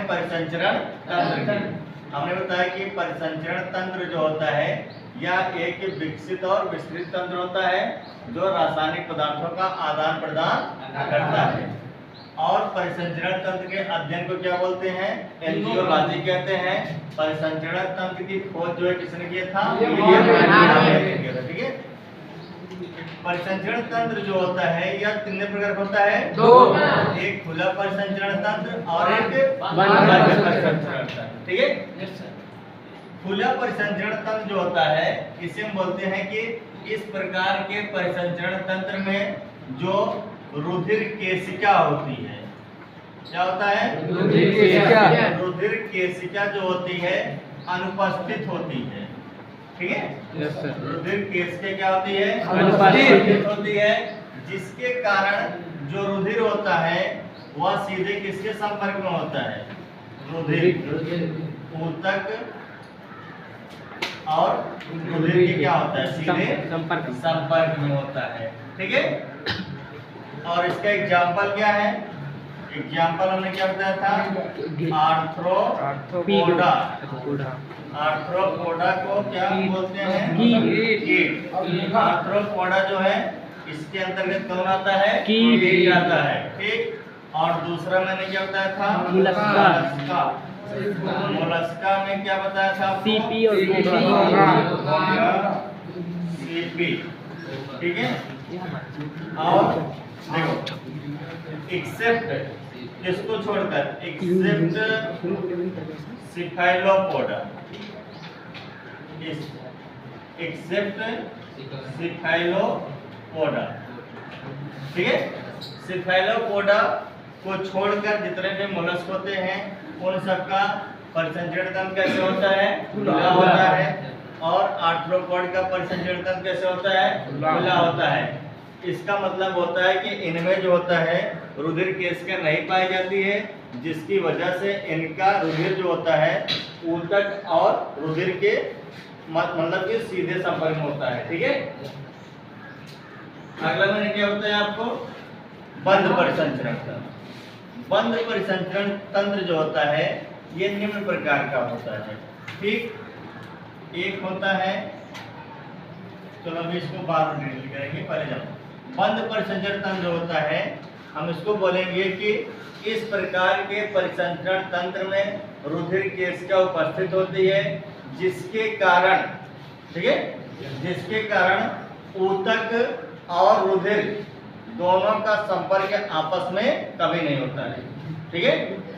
परिसंचरण तंत्र की। हमने बताया कि परिसंचरण तंत्र जो होता है यह एक विकसित और विस्तृत तंत्र होता है जो रासायनिक पदार्थों का आदान प्रदान करता है। और परिसंचरण तंत्र के अध्ययन को क्या बोलते हैं? एंजियोलॉजी कहते हैं। परिसंचरण तंत्र की खोज जो है किसने किया था? ठीक है। परिसंचरण तंत्र जो होता है यह कितने प्रकार का होता है? दो। एक खुला परिसंचरण तंत्र और एक बंद परिसंचरण तंत्र। ठीक है। खुला परिसंचरण तंत्र जो होता है इसे हम बोलते हैं कि इस प्रकार के परिसंचरण तंत्र में जो रुधिर केशिका होती है, क्या होता है? रुधिर केशिका। रुधिर केशिका जो होती है अनुपस्थित होती है। ठीक है। रुधिर केशिका क्या होती है? अनुपस्थित होती है, जिसके कारण जो रुधिर होता है वह सीधे किसके संपर्क में होता है? रुधिर ऊतक और रुधिर के क्या होता है? सीधे संपर्क में होता है। ठीक है। और इसका एग्जाम्पल क्या है? एग्जाम्पल हमने क्या बताया था? आर्थ्रोपोडा। आर्थ्रोपोडा को क्या बोलते हैं? कीट। आर्थ्रोपोडा जो है इसके अंतर्गत कौन आता है? कीट आता है। ठीक। और दूसरा मैंने क्या बताया था? मोलस्का। मोलस्का में क्या बताया था? सीपी और सीपी। ठीक है। और देखो एक्सेप्ट इसको छोड़कर एक्सेप्ट सिफाइलोपोडा, एक्सेप्ट सिफाइलोपोडा। ठीक है। सिफाइलोपोडा को छोड़कर जितने भी मोलस्क होते हैं उन सबका परिसंचरण तंत्र कैसे होता है? खुला होता है। और आर्थ्रोपोड का परिसंचरण तंत्र कैसे होता है? खुला होता है। इसका मतलब होता है कि इनमें जो होता है रुधिर केशिका नहीं पाई जाती है, जिसकी वजह से इनका रुधिर जो होता है ऊतक और रुधिर के मतलब के सीधे संपर्क में होता है। ठीक है। अगला मैंने क्या बताया आपको? बंद परिसंचरण तंत्र। बंद परिसंचरण तंत्र जो होता है ये निम्न प्रकार का होता है। ठीक। एक होता है, चलो अभी इसको बाद में डिटेल करेंगे, पहले जाओ। बंद परिसंचरण तंत्र जो होता है हम इसको बोलेंगे कि इस प्रकार के परिसंचरण तंत्र में रुधिर केशिका उपस्थित होती है, जिसके कारण, ठीक है, जिसके कारण ऊतक और रुधिर दोनों का संपर्क आपस में कभी नहीं होता है। ठीक है।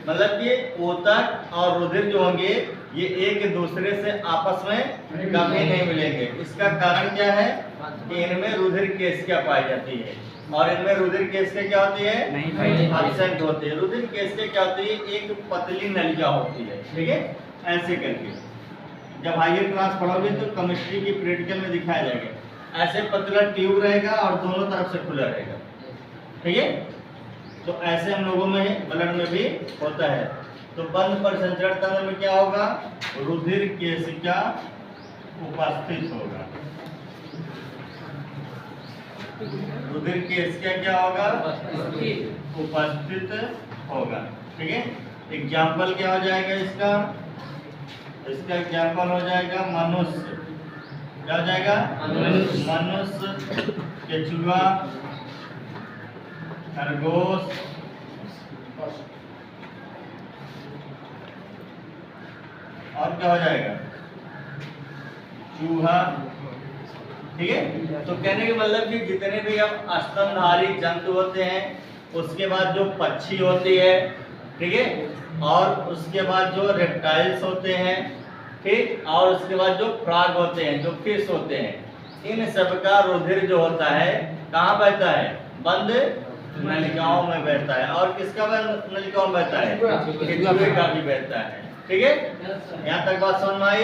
मतलब कि ऊतक और रुधिर जो होंगे ये एक दूसरे से आपस में कभी नहीं मिलेंगे। इसका कारण क्या है कि इनमें रुधिर केशिका पाई जाती है और इनमें रुधिर केशिका क्या होती है? एब्सेंट होती है। रुधिर केशिका क्या होती है? एक पतली नलिका होती है। ठीक है। ऐसे करके जब हायर क्लास पढ़ोगे तो केमिस्ट्री की प्रैक्टिकल में दिखाया जाएगा। ऐसे पतला ट्यूब रहेगा और दोनों तरफ से खुला रहेगा। ठीक है। तो ऐसे हम लोगों में ब्लड में भी होता है। तो बंद परिसंचरण तंत्र में क्या होगा? रुधिर केशिका उपस्थित होगा। रुधिर केशिका क्या होगा? उपस्थित होगा। ठीक है। एग्जाम्पल क्या हो जाएगा इसका? इसका एग्जाम्पल हो जाएगा मनुष्य। क्या हो जाएगा? मनुष्य, केचुआ, खरगोश, और क्या हो जाएगा? चूहा। ठीक है। तो कहने का मतलब कि जितने भी अब स्तनधारी जंतु होते हैं, उसके बाद जो पक्षी होती है, ठीक है, और उसके बाद जो रेप्टाइल्स होते हैं, ठीक, और उसके बाद जो फ्रॉग होते हैं, जो फिश होते हैं, इन सब का रुधिर जो होता है कहाँ बहता है? बंद नलिकाओं में बहता है। और किसका बंद नलिकाओं में बहता है? केचुए का भी बहता है। ठीक है। यहाँ तक बात समझ में आई?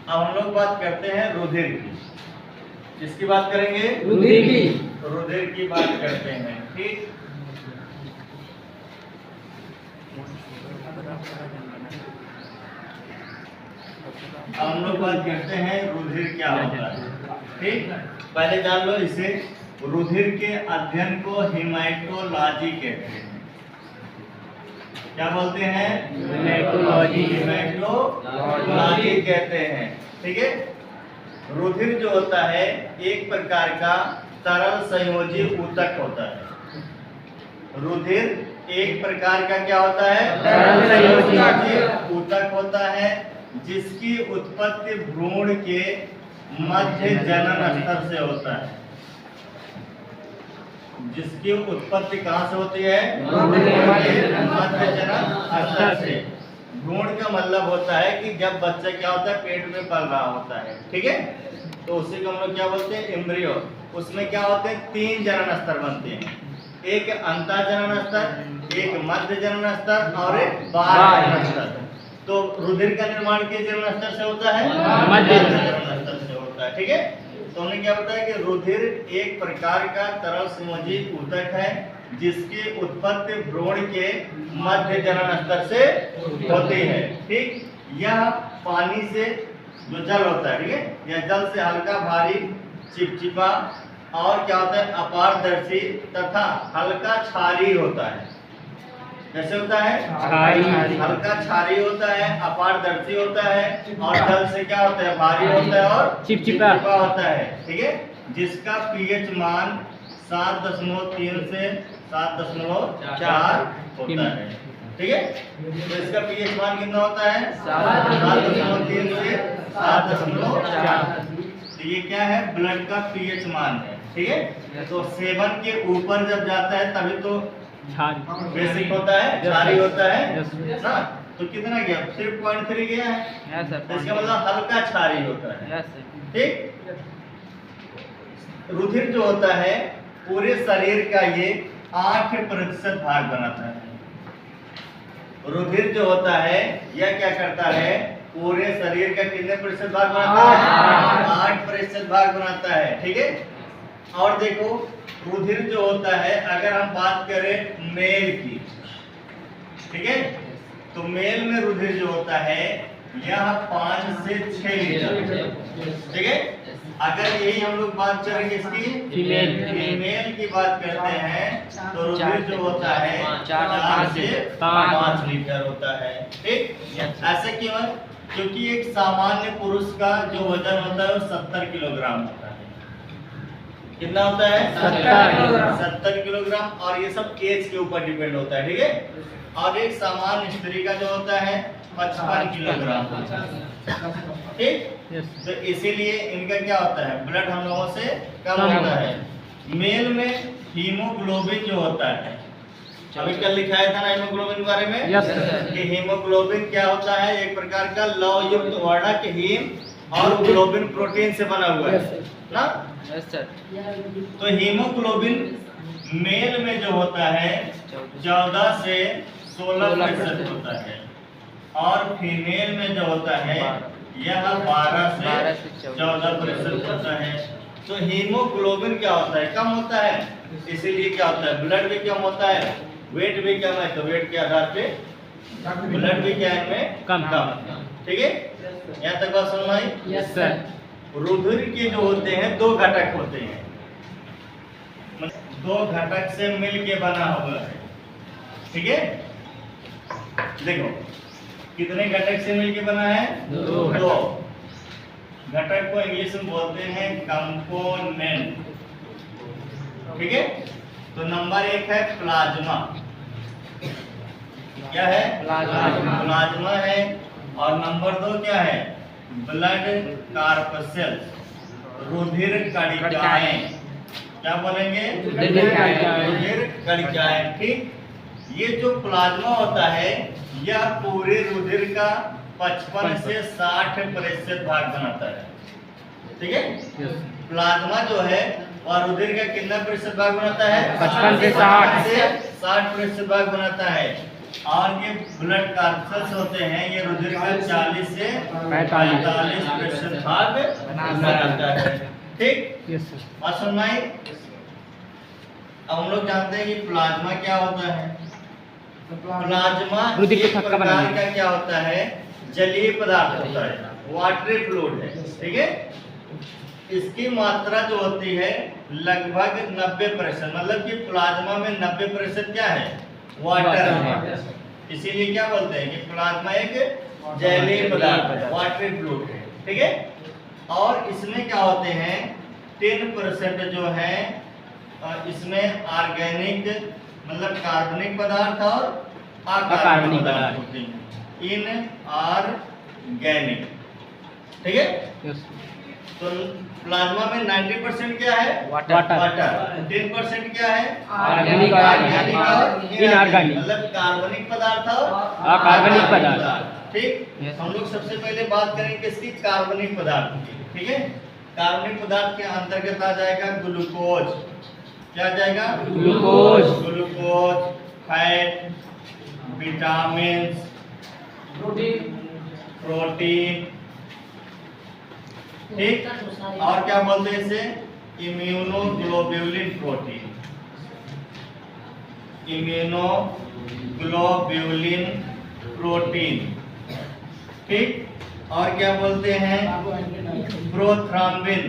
अब हम लोग बात करते हैं रुधिर की। किसकी बात करेंगे? रुधिर की। रुधिर की बात करते हैं। ठीक। अब हम लोग बात करते हैं रुधिर क्या होता है। ठीक। पहले जान लो इसे। रुधिर के अध्ययन को हेमाटोलॉजी कहते हैं। क्या बोलते हैं? हेमेटोलॉजी। हेमेटोलॉजी कहते हैं। ठीक है। रुधिर जो होता है एक प्रकार का तरल संयोजी ऊतक होता है। रुधिर एक प्रकार का क्या होता है? तरल संयोजी ऊतक होता है, जिसकी उत्पत्ति भ्रूण के मध्य जनन स्तर से होता है। जिसकी उत्पत्ति कहाँ से होती है? मध्य जनन स्तर से। भ्रूण का मतलब होता है कि जब बच्चा क्या होता है, पेट में पल रहा होता है। ठीक है। तो उसी को हम लोग क्या बोलते हैं? एम्ब्रियो। उसमें क्या होते हैं? 3 जनन स्तर बनते हैं। एक अंतः जनन स्तर, एक मध्य जनन स्तर और एक बाह्य जनन स्तर। तो रुधिर का निर्माण किस जनन स्तर से होता है? मध्य जनन स्तर से होता है। ठीक है। तो हमने क्या बताया कि रुधिर एक प्रकार का तरल संयोजी ऊतक है, जिसकी उत्पत्ति भ्रूण के मध्य जनन स्तर से होती है। ठीक। यह पानी से जो जल होता है, ठीक है, यह जल से हल्का भारी, चिपचिपा और क्या होता है? अपारदर्शी तथा हल्का क्षारीय होता है। कैसे होता है? क्षारीय। हल्का क्षारीय होता है, अपारदर्शी होता है और जल से क्या होता है? भारी होता है और चिपचिपा होता है। ठीक है। जिसका पीएच मान 7.3 से 7.4 होता है। ठीक है। तो इसका पीएच मान कितना होता है? 7.3 से 7.4। तो ये क्या है? ब्लड का पीएच मान है। ठीक है। तो 7 के ऊपर जब जाता है तभी तो बेसिक होता है, क्षारीय होता है ना। तो कितना गया? सिर्फ 0.3 गया है। तो इसका मतलब हल्का क्षारीय होता है। ठीक। रुधिर जो होता है पूरे शरीर का ये 8% भाग बनाता है। रुधिर जो होता है यह क्या करता है? पूरे शरीर का कितने प्रतिशत भाग बनाता है? 8% भाग बनाता है। ठीक है। और देखो, रुधिर जो होता है, अगर हम बात करें मेल की, ठीक है, तो मेल में रुधिर जो होता है यह 5 से 6 लीटर। ठीक है। अगर यही हम लोग बात करेंगे इसकी फीमेल की बात करते हैं, तो रुधिर जो होता है 4 से 5 लीटर होता है। ठीक। ऐसे क्यों है? क्योंकि एक सामान्य पुरुष का जो वजन होता है वो 70 किलोग्राम होता है। कितना होता है? 70 किलोग्राम। और ये सब एज के ऊपर डिपेंड होता है। ठीक है। और एक सामान्य स्त्री का जो होता है 55 किलोग्राम होता है। ठीक। तो इसीलिए इनका क्या होता है? ब्लड हम लोगों से कम होता है। मेल में हीमोग्लोबिन जो होता है, अभी कल लिखाया था ना हीमोग्लोबिन के बारे में, कि हीमोग्लोबिन क्या होता है? एक प्रकार का लौह युक्त वर्णक हीम और ग्लोबिन प्रोटीन से बना हुआ है ना। तो हीमोग्लोबिन मेल में जो होता है 14 से 16% होता है, और फीमेल में जो होता है यह 12 से 14% होता है। तो हीमोग्लोबिन क्या होता है? कम होता है। इसीलिए क्या होता है? ब्लड भी कम होता है, वेट भी कम है, तो वेट के आधार पे ब्लड भी क्या है? कम। ठीक है। यहाँ तक बात समझ में आई? Yes sir. रुधिर के जो होते हैं 2 घटक होते हैं, 2 घटक से मिल के बना हुआ है। ठीक है। देखो कितने घटक से मिलके बना है? 2 घटक को इंग्लिश में बोलते हैं कंपोनेंट। ठीक है। तो नंबर 1 है प्लाज्मा। क्या है? प्लाज्मा है। और नंबर 2 क्या है? ब्लड कार्पसेल्स, रुधिर कणिकाएं। क्या बोलेंगे? रुधिर कणिकाएं। ठीक। ये जो प्लाज्मा होता है यह पूरे रुधिर का 55 से 60% भाग बनाता है। ठीक है। प्लाज्मा जो है वह रुधिर का कितना प्रतिशत भाग बनाता है? 55 से 60% भाग बनाता है। और ये ब्लड कार्पसेल्स होते हैं, ये रुधिर का 40 से 45% भाग बनाता है। ठीक। बात समझ में आई? अब हम लोग जानते हैं कि प्लाज्मा क्या होता है। प्लाज्मा एक प्रकार का क्या होता है? जलीय पदार्थ होता है, वाटरी फ्लूइड है। ठीक है। इसकी मात्रा जो होती है लगभग 90%, मतलब कि प्लाज्मा में 90% क्या है? वाटर है। इसीलिए क्या बोलते हैं कि प्लाज्मा एक जलीय पदार्थ है, वाटरी फ्लूइड है, ठीक है। और इसमें क्या होते हैं 10% जो है इसमें ऑर्गेनिक मतलब कार्बनिक पदार्थ और अकार्बनिक पदार्थ होते हैं, इन ऑर्गेनिक, ठीक है। तो प्लाज्मा में 90% क्या है वाटर, 10% क्या है ऑर्गेनिक और इनऑर्गेनिक, मतलब कार्बनिक पदार्थ और अकार्बनिक पदार्थ। ठीक। हम लोग सबसे पहले बात करेंगे किसकी, कार्बनिक पदार्थ की, ठीक है। कार्बनिक पदार्थ के अंतर्गत आ जाएगा ग्लूकोज, क्या आ जाएगा ग्लूकोज, फैट, विटामिन, प्रोटीन, ठीक। और क्या बोलते हैं इसे, इम्यूनोग्लोब्यूलिन प्रोटीन, इम्यूनोग्लोब्यूलिन प्रोटीन, ठीक। और क्या बोलते हैं प्रोथ्रम्बिन,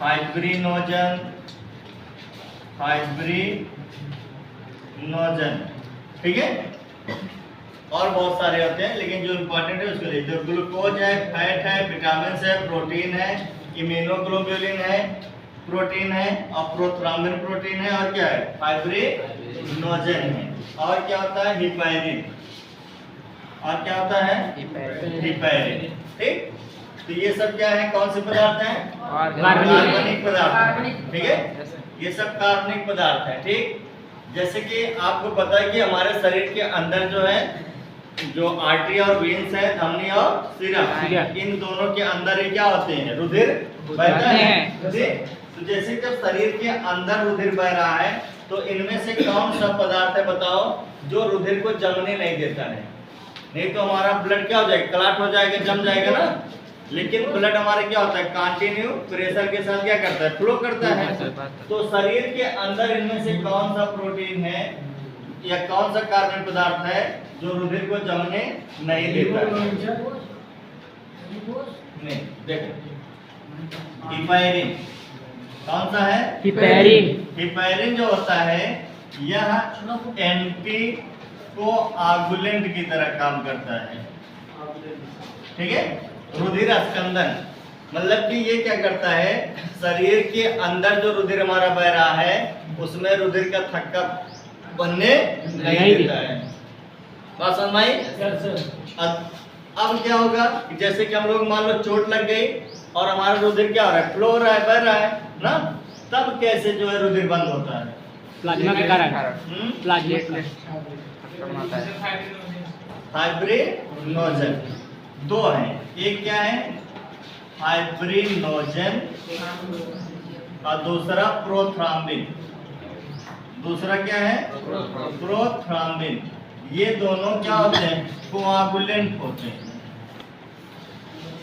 फाइब्रिनोजन, ठीक है। और बहुत सारे होते हैं लेकिन जो इम्पोर्टेंट है उसको लिख दो। ग्लूकोज है, फैट है, विटामिन है, प्रोटीन है, इम्यूनोग्लोब्यूलिन है, प्रोटीन है, और प्रोथ्रम्बिन प्रोटीन है, और क्या है फाइब्रिनोजन है, और क्या होता है हिपैरिन, और क्या होता है हिपैरिन, ठीक। तो ये सब क्या है, कौन से पदार्थ हैं, कार्बनिक पदार्थ, ठीक है। ये सब कार्बनिक पदार्थ है, ठीक। जैसे कि आपको पता है कि हमारे शरीर के अंदर जो है जो आर्टरी और वेन्स है, धमनी और सिरा, इन दोनों के अंदर ही क्या होते हैं, रुधिर बहता है, ठीक। तो जैसे जब शरीर के अंदर रुधिर बह रहा है तो इनमें से कौन सा पदार्थ है बताओ जो रुधिर को जमने नहीं देता है। नहीं तो हमारा ब्लड क्या हो जाएगा, क्लॉट हो जाएगा, जम जाएगा ना। लेकिन ब्लड हमारे क्या होता है, कंटिन्यू प्रेशर के साथ क्या करता है, फ्लो करता है। तो शरीर के अंदर इनमें से कौन सा प्रोटीन है या कौन सा कार्बन पदार्थ है जो रुधिर को जमने नहीं देता है, नहीं देखो हिपैरिन, कौन सा है हिपैरिन जो होता है यह एंटी कोआगुलेंट की तरह काम करता है, ठीक है। रुधिर स्कंदन मतलब कि ये क्या करता है, शरीर के अंदर जो रुधिर हमारा बह रहा है उसमें रुधिर का थक्का बनने नहीं देता है। बात समझ में आई? अब क्या होगा, जैसे कि हम लोग मान लो चोट लग गई और हमारा रुधिर क्या हो रहा है, फ्लो हो रहा है, बह रहा है ना, तब कैसे जो है रुधिर बंद होता है, प्लाज्मा के कारण, प्लाज्मा फाइब्रिनोजन। दो हैं, एक क्या है फाइब्रिनोजन और दूसरा प्रोथ्रम्बिन। दूसरा क्या है प्रोथ्रम्बिन। ये दोनों क्या होते हैं, कोआगुलेंट होते हैं।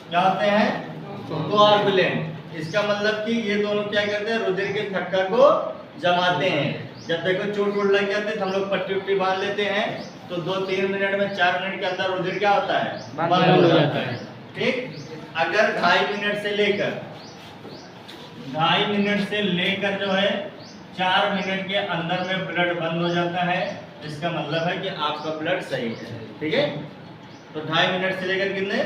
क्या होते हैं, कोआगुलेंट। इसका मतलब कि ये दोनों क्या करते हैं, रुधिर के थक्का को जमाते हैं। जब देखो चोट वोट लग जाते हैं तो हम लोग पट्टी उट्टी बांध लेते हैं, तो 2-3 मिनट में 4 मिनट के अंदर रुधिर क्या होता है, बंद हो जाता है, ठीक। अगर 2.5 मिनट से लेकर जो है 4 मिनट के अंदर में ब्लड बंद हो जाता है, इसका मतलब है कि आपका ब्लड सही है, ठीक है। तो 2.5 मिनट से लेकर कितने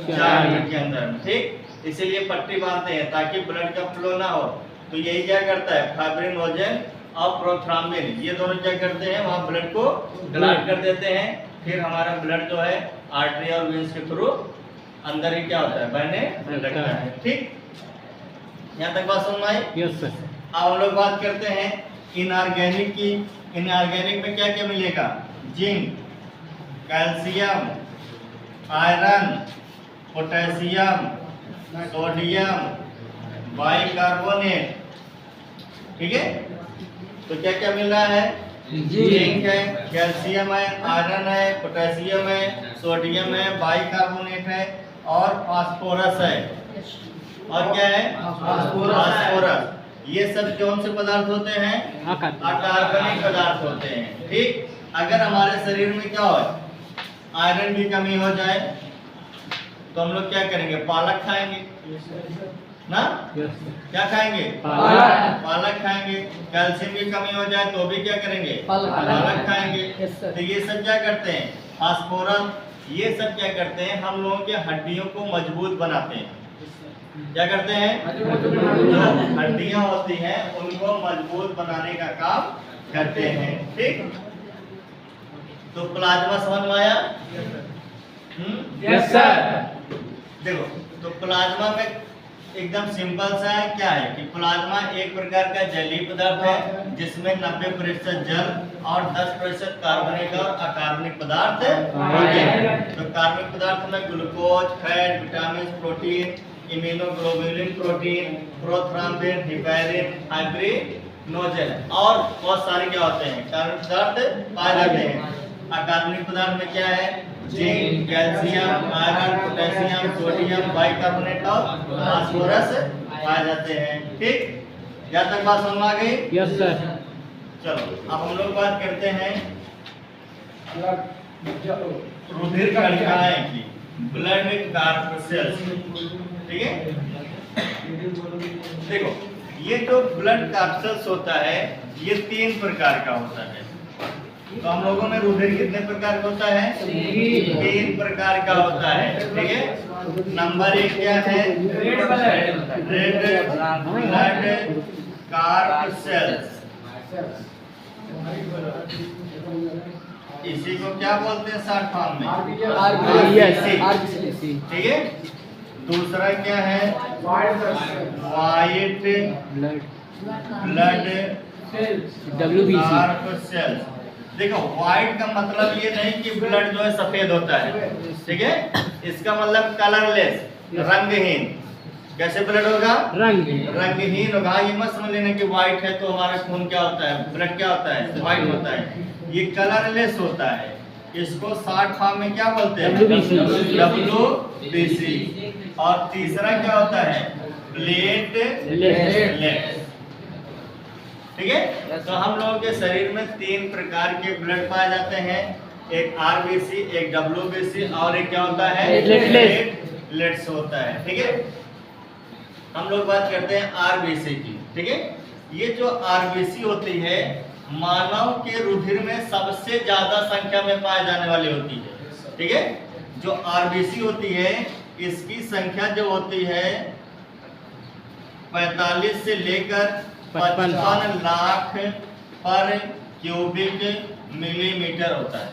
4 मिनट के अंदर में, ठीक। इसीलिए पट्टी बांधते हैं ताकि ब्लड का फ्लो ना हो। तो यही क्या करता है, फाइब्रिनोजन और प्रोथ्रम्बिन, ये दोनों क्या करते हैं, वहाँ ब्लड को क्लॉट कर देते हैं। फिर हमारा ब्लड जो है आर्टरी और वेन्स के थ्रू अंदर ही क्या होता है, बहने लगता है, ठीक। यहाँ तक बात समझ में आई? Yes sir. अब हम लोग बात करते हैं इनऑर्गेनिक की। इनऑर्गेनिक में क्या क्या मिलेगा, zinc, calcium, iron, potassium, sodium, bicarbonate, ठीक है। तो क्या क्या मिल रहा है, जिंक है, कैल्शियम है, आयरन है, पोटेशियम है, सोडियम है, बाइकार्बोनेट है और फास्फोरस है। और क्या है, फास्फोरस। ये सब कौन से पदार्थ होते हैं, अकार्बनिक पदार्थ होते हैं, ठीक। अगर हमारे शरीर में क्या हो, आयरन की कमी हो जाए तो हम लोग क्या करेंगे, पालक खाएंगे, ना? यस क्या खाएंगे? पालक। पालक खाएंगे। कैल्शियम की कमी हो जाए तो भी क्या करेंगे? पालक खाएंगे। तो ये सब क्या करते हैं? फास्फोरस, ये सब क्या करते हैं? हम लोगों के हड्डियों को मजबूत बनाते हैं। क्या करते हैं? जो हड्डियां होती हैं उनको मजबूत बनाने का काम करते हैं। ठीक, तो प्लाज्मा समझ में आया? Yes sir. देखो, तो प्लाज्मा में एकदम सिंपल सा है, क्या है कि प्लाज्मा एक प्रकार का जलीय पदार्थ है जिसमें 90% जल और 10% कार्बनिक और अकार्बनिक पदार्थ होते हैं। तो कार्बनिक पदार्थ में glucose, fat, vitamin, protein, immunoglobulin protein, prothrombin, heparin, fibrinogen और बहुत सारे क्या होते हैं? कार्बनिक पदार्थ पाए जाते हैं। अकार्बनिक पदार्थ में क्या है? Zinc, calcium, iron, potassium, sodium, bicarbonate और फास्फोरस पाए जाते हैं। ठीक, यहाँ तक बात समझ में आ गई? Yes sir. चलो अब हम लोग बात करते हैं रुधिर कणिकाएं की, ब्लड कार्पसेल्स। ठीक है, देखो ये जो ब्लड कार्पसेल्स होता है ये 3 प्रकार का होता है। तो हम लोगों में रुधिर कितने प्रकार का होता है? 3 प्रकार का होता है। ठीक है, नंबर 1 क्या है? Red blood corpuscles. इसी को क्या बोलते हैं शॉर्ट फॉर्म में? आरबीसी। ठीक है, दूसरा क्या है? White blood WBC। कार्पसेल्स। देखो व्हाइट का मतलब ये नहीं कि ब्लड जो है सफेद होता है। ठीक है, इसका मतलब कलरलेस, रंगहीन। कैसे ब्लड होगा? रंगहीन होगा। ये मत समझ लेना कि व्हाइट है तो हमारा खून क्या होता है, ब्लड क्या होता है, व्हाइट होता है। ये कलरलेस होता है। इसको शॉर्ट फॉर्म में क्या बोलते हैं? WBC। और तीसरा क्या होता है? प्लेटलेट्स। ठीक है, तो हम लोगों के शरीर में 3 प्रकार के ब्लड पाए जाते हैं, एक आरबीसी, एक WBC और एक क्या होता है? प्लेटलेट्स होता है। ठीक है, हम लोग बात करते हैं आरबीसी की। ठीक है, ये जो आरबीसी होती है मानव के रुधिर में सबसे ज्यादा संख्या में पाए जाने वाली होती है। ठीक है, जो आरबीसी होती है इसकी संख्या जो होती है 45 से लेकर 55 लाख पर क्यूबिक मिलीमीटर होता है।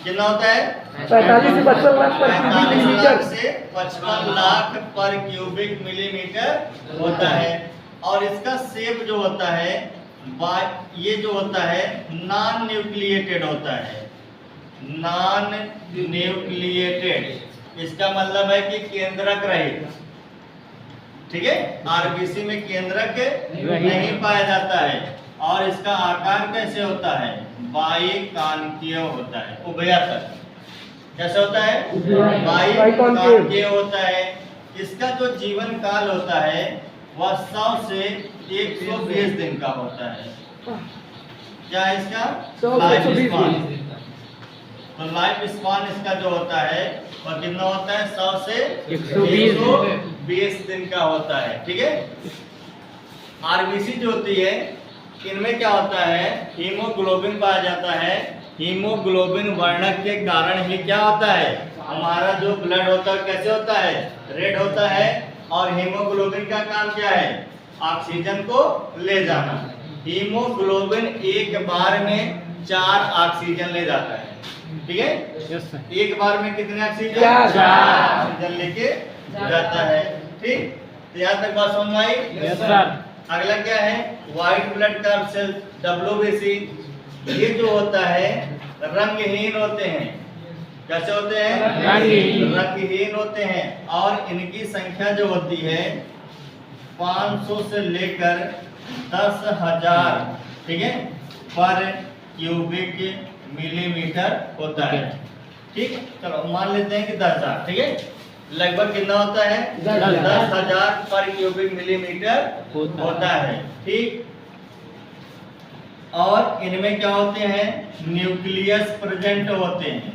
कितना होता है? 45 से 55 लाख पर क्यूबिक 45 मिलीमीटर। लाख से 55 लाख पर क्यूबिक मिलीमीटर होता है। और इसका शेप जो होता है ये जो होता है नॉन न्यूक्लिएटेड होता है। नॉन न्यूक्लिएटेड इसका मतलब है कि केंद्रक रहित। ठीक है, आरबीसी में केंद्रक नहीं पाया जाता है। और इसका आकार कैसे होता है? बाइकांकीय होता है, उभयतर। कैसे होता है? बाइकांकीय होता है। इसका जो जीवन काल होता है वह 100 से 120 दिन का होता है। क्या है इसका? 100 से लाइफ 120 स्पान। दिन। तो लाइफ स्पान इसका जो होता है वह कितना होता है? 100 से 120 दिन का होता है। ठीक है, आरबीसी जो होती है इनमें क्या होता है? हीमोग्लोबिन पाया जाता है। हीमोग्लोबिन वर्णक के कारण ही क्या होता है? हमारा जो ब्लड होता है कैसे होता है? रेड होता है। और हीमोग्लोबिन का काम क्या है? ऑक्सीजन को ले जाना। हीमोग्लोबिन एक बार में 4 ऑक्सीजन ले जाता है। ठीक है, यस सर। एक बार में कितने ऑक्सीजन? 4 ऑक्सीजन लेके जाता है। ठीक, तो यहाँ तक बात समझ में आई? Yes sir. अगला क्या है? White blood corpuscles, WBC। ये जो होता है रंगहीन होते हैं। कैसे होते हैं? रंगहीन होते हैं। और इनकी संख्या जो होती है 500 से लेकर 10,000 ठीक है पर क्यूबिक मिलीमीटर होता है। ठीक, चलो मान लेते हैं कि 10,000। ठीक है, लगभग कितना होता है? 10,000 पर क्यूबिक मिलीमीटर होता है। ठीक, और इनमें क्या होते हैं? न्यूक्लियस प्रेजेंट होते हैं।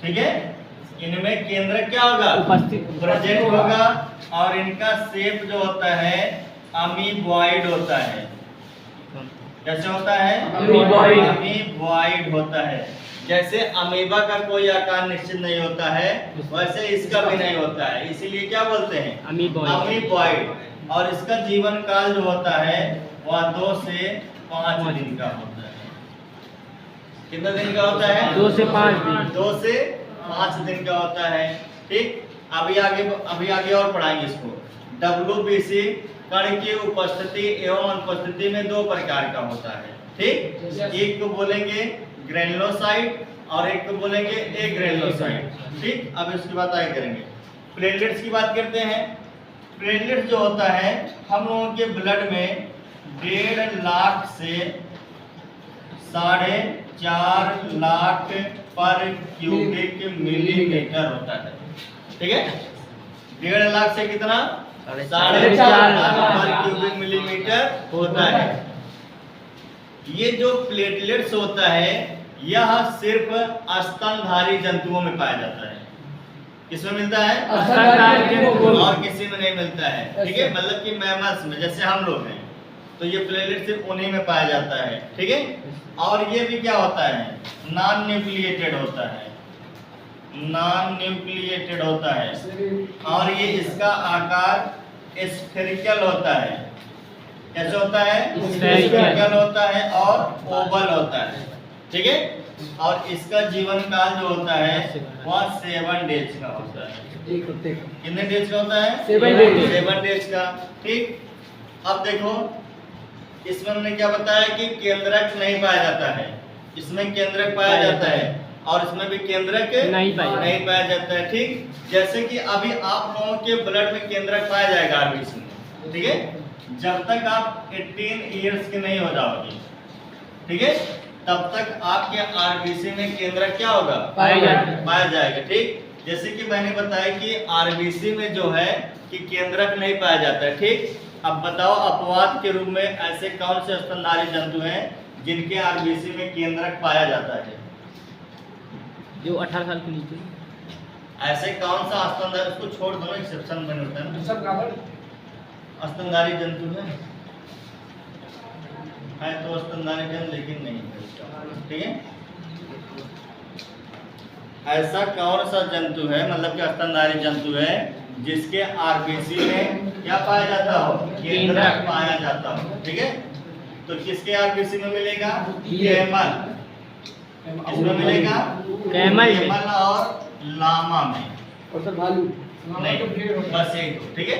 ठीक है, इनमें केंद्रक क्या होगा? उपस्थित प्रेजेंट होगा। और इनका शेप जो होता है अमीबॉइड होता है। कैसे होता है? अमीबॉइड। अमीबॉइड होता है। जैसे अमीबा का कोई आकार निश्चित नहीं होता है, वैसे इसका भी नहीं होता है, इसीलिए क्या बोलते हैं? अमीबॉइड। अमीबॉइड। और इसका जीवन काल जो होता है वह 2 से 5 दिन का होता है। कितना दिन का होता है? 2 से 5 दिन। 2 से 5 दिन का होता है। ठीक, अभी आगे और पढ़ाएंगे इसको। WBC कण की उपस्थिति एवं अनुपस्थिति में 2 प्रकार का होता है। ठीक, एक को बोलेंगे ग्रेनुलोसाइट और एक को बोलेंगे एग्रेनुलोसाइट। ठीक, अब इसकी बात आगे करेंगे। प्लेटलेट्स की बात करते हैं। प्लेटलेट जो होता है हम लोगों के ब्लड में 1.5 लाख से 4.5 लाख पर क्यूबिक मिलीमीटर होता है। ठीक है, 1.5 लाख से कितना? 4.5 लाख पर क्यूबिक मिलीमीटर होता है। ये जो प्लेटलेट्स होता है यह सिर्फ स्तनधारी जंतुओं में पाया जाता है। किसमें मिलता है? और किसी में नहीं मिलता है। ठीक है, मतलब कि मैमल्स में, जैसे हम लोग हैं तो ये प्लेटलेट सिर्फ उन्हीं में पाया जाता है। ठीक है, और ये भी क्या होता है? नॉन न्यूक्लिएटेड होता है। नॉन न्यूक्लिएटेड होता है और ये इसका आकार स्फेरिकल होता है। कैसे होता है? स्फेरिकल होता है और ओवल होता है। ठीक है, और इसका जीवन काल जो होता है वह 7 डेज का होता है। कितने डेज का होता है? 7 डेज का। ठीक, अब देखो इसमें हमने क्या बताया कि केंद्रक नहीं पाया जाता है। इसमें केंद्रक पाया जाता है और इसमें भी केंद्रक नहीं पाया जाता है। ठीक, जैसे कि अभी आप लोगों के ब्लड में केंद्रक पाया जाएगा आरबीसी में। ठीक है, जब तक आप 18 इयर्स के नहीं हो जाओगे, ठीक है, तब तक आपके आरबीसी में केंद्रक क्या होगा? पाया जाएगा। ठीक, जैसे कि मैंने बताया कि आरबीसी में जो है कि केंद्रक नहीं पाया जाता है। ठीक, अब बताओ अपवाद के रूप में ऐसे कौन से स्तनधारी जंतु हैं जिनके आरबीसी में केंद्रक पाया जाता है? जो 18 साल के नीचे। ऐसे कौन सा स्तनधारी, उसको छोड़ दो, एक्सेप्शन बन होता है ना, स्तनधारी जंतु है तो स्तनधारी जंतु लेकिन नहीं है। ठीक है, ऐसा कौन सा जंतु है, मतलब कि स्तनधारी जंतु है जिसके आरबीसी में क्या पाया जाता हो? केंद्रक पाया जाता हो। ठीक है, तो किसके आरबीसी में मिलेगा? कैमल। किसमें मिलेगा? कैमल और लामा में। और सर भालू नहीं, बस एक। ठीक है,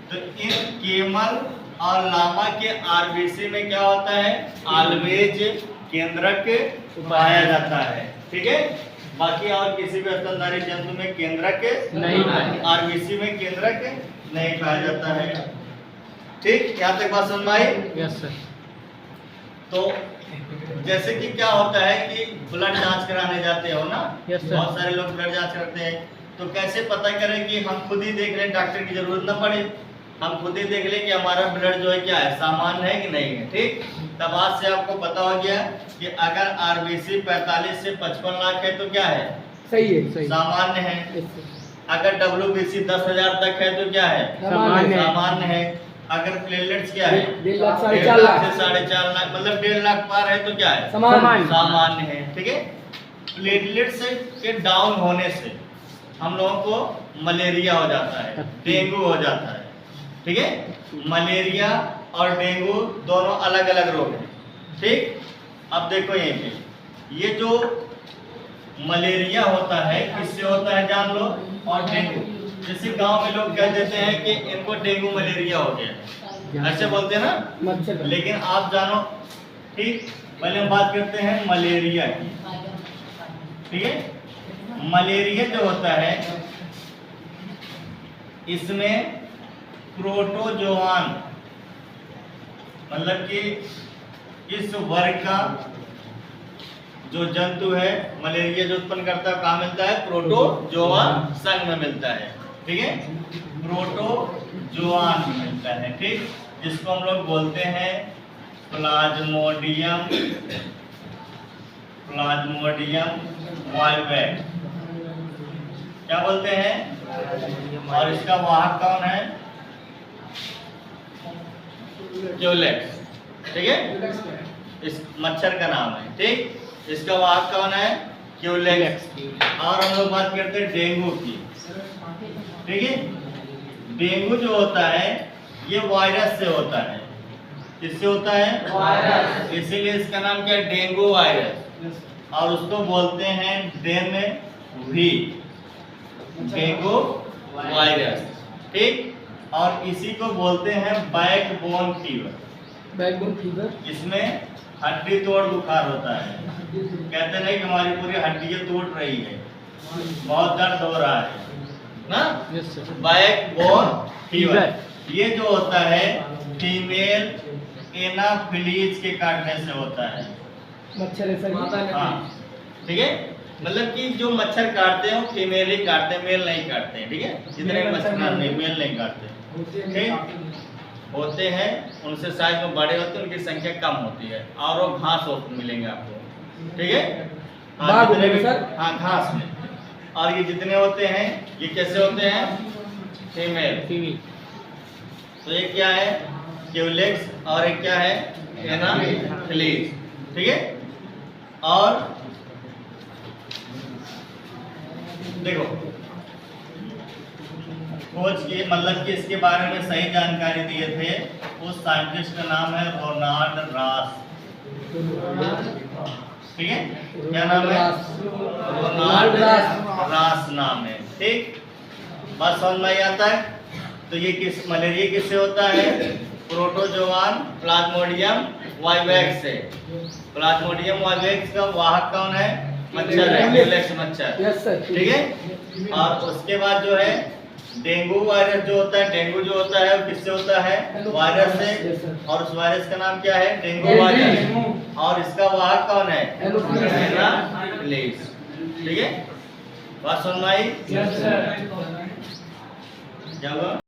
तो इन कैमल और लामा के आरबीसी में क्या होता है? ऑलवेज केंद्रक पाया जाता है। ठीक है, बाकी और किसी भी स्तनधारी जंतु में केंद्रक नहीं, आरबीसी में केंद्रक नहीं पाया जाता है। ठीक, यहाँ तक बात समझ में आई? Yes sir. तो जैसे कि क्या होता है कि ब्लड जांच कराने जाते हो ना, Yes, sir. बहुत सारे लोग ब्लड जांच करते हैं, तो कैसे पता करें कि हम खुद ही देख लें, डॉक्टर की जरूरत न पड़े, हम खुद ही देख लें कि हमारा ब्लड जो है क्या है, सामान्य है कि नहीं है। ठीक, तब आज से आपको पता हो गया कि अगर आरबीसी 45 से 55 लाख है तो क्या है? सही है। सामान्य है। Yes, sir. अगर WBC 10,000 तक है तो क्या है? सामान्य है। सामान्य है। अगर प्लेटलेट्स क्या है? 1.5 लाख, 4.5 1.5 लाख से 4.5 लाख, मतलब 1.5 लाख पार है तो क्या है? सामान्य। सामान्य है। ठीक है, प्लेटलेट्स के डाउन होने से हम लोगों को मलेरिया हो जाता है, डेंगू हो जाता है। ठीक है, मलेरिया और डेंगू दोनों अलग अलग रोग हैं। ठीक, अब देखो यहीं पे ये जो मलेरिया होता है किससे होता है जान लो, और डेंगू। जैसे गांव में लोग कह देते हैं कि इनको डेंगू मलेरिया हो गया, ऐसे बोलते हैं ना, मच्छर। लेकिन आप जानो। ठीक, पहले हम बात करते हैं मलेरिया की। ठीक है, मलेरिया जो होता है इसमें प्रोटोजोआन, मतलब कि इस वर्ग का जो जंतु है मलेरिया जो उत्पन्न करता है, कहाँ मिलता है? प्रोटोजोआन संघ में मिलता है। ठीक है, प्रोटोजोआन मिलता है। ठीक, जिसको हम लोग बोलते हैं प्लाज्मोडियम वाइवेक्स। क्या बोलते हैं? और इसका वाहक कौन है? क्यूलेक्स। ठीक है, इस मच्छर का नाम है। ठीक, इसका वाहक कौन है? क्यूलेक्स। और हम लोग बात करते हैं डेंगू की। ठीक है, डेंगू जो होता है ये वायरस से होता है। किससे होता है? वायरस। इसीलिए इसका नाम क्या है? Dengue virus. और उसको बोलते हैं डेंगू, डेंगू वायरस। ठीक, और इसी को बोलते हैं बैकबोन फीवर। Backbone fever. इसमें हड्डी तोड़ बुखार होता है। कहते नहीं कि हमारी पूरी हड्डियां टूट रही है, बहुत दर्द हो रहा है ना। Yes sir. बैकबोन फीवर ये जो होता है फीमेल एनाफिलीज के काटने से होता है। मच्छर ऐसा हाँ, ठीक है, मतलब कि जो मच्छर काटते हैं वो फीमेल ही काटते हैं, मेल नहीं काटते हैं। ठीक है, जितने मच्छर नहीं, मेल नहीं काटते। ठीक, होते हैं, उनसे साइज में बड़े होते हैं, उनकी संख्या कम होती है और वो घास मिलेंगे आपको। ठीक है, हाँ, जितने भी, हाँ, घास में। और ये जितने होते हैं ये कैसे होते हैं? फीमेल। फीमेल। तो ये क्या है? क्यूलेक्स। और एक क्या है? एनाफिलीज। ठीक है, और देखो खोज की, मतलब कि इसके बारे में सही जानकारी दिए थे उस साइंटिस्ट का नाम है रोनाल्ड रास। ठीक है, क्या नाम है? रोनाल्ड रास नाम है। ठीक, बात समझ में आता है? तो ये मलेरिया किससे होता है? प्रोटोजोआन प्लाज्मोडियम वाइवेक्स से। प्लाज्मोडियम वाइवेक्स का वाहक कौन है? मच्छर है, क्यूलेक्स मच्छर। Yes sir. ठीक है, और उसके बाद जो है डेंगू वायरस जो होता है, डेंगू जो होता है वो किससे होता है? वायरस से। और उस वायरस का नाम क्या है? Dengue virus. और इसका वाहक कौन है? एनाफिलीज। ठीक है, बात सुन में आई? Yes sir. क्या हुआ?